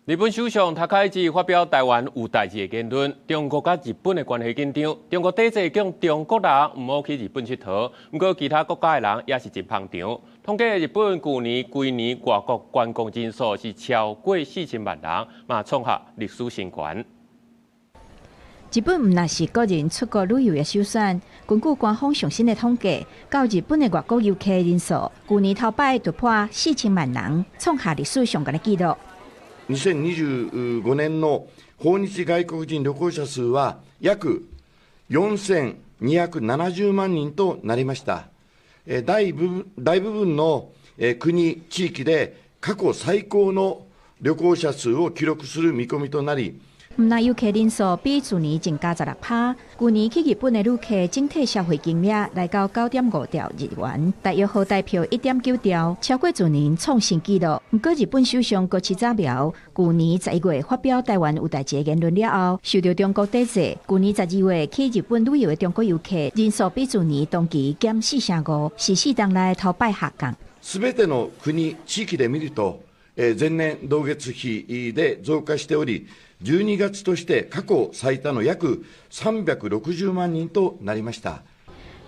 日本首相塔卡伊发表台湾有代志的言论，中国甲日本的关系紧张。中国抵制讲中国人唔好去日本佚佗，不过其他国家的人也是真捧场。统计日本去年规年外国观光人数是超过4000万人，嘛创下历史新高。日本唔那是个人出国旅游的首选。根据官方最新的统计，到日本的外国游客人数，去年头摆突破4000万人，创下历史上高的纪录。2025年の訪日外国人旅行者数は約4270万人となりました。大部分の国・地域で過去最高の旅行者数を記録する見込みとなり、唔那游客人数比去年增加16%。去年去日本的旅客整体消费金额来到9.5兆日元，大约好代票1.9兆，超过去年创新纪录。不过，日本首相高市早苗去年11月发表台湾有代志言论了后，受到中国抵制。去年12月去日本旅游的中国游客人数比去年同期减4.5%，是4年来头摆下降。すべての国・地域で見ると、前年同月比で増加しており、12月として過去最多の約360万人となりました。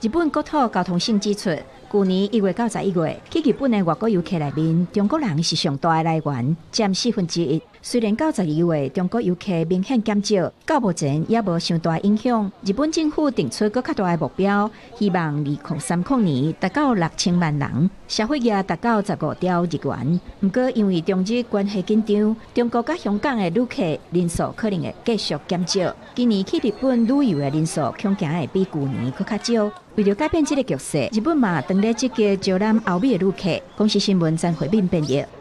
日本国土交通省指出，去年1月到11月，去日本的外国游客内面，中国人是上大的来源，占1/4。虽然到12月，中国游客明显减少，到目前也无上大影响。日本政府定出更较大的目标，希望2030年达到6000万人，消费额达到15兆日元。不过，因为中日关系紧张，中国甲香港的旅客人数可能会继续减少。今年去日本旅游的人数恐惊会比去年更较少。为了改变这个局势，日本嘛当咧积极招揽欧美的旅客。公司新闻张惠敏编译。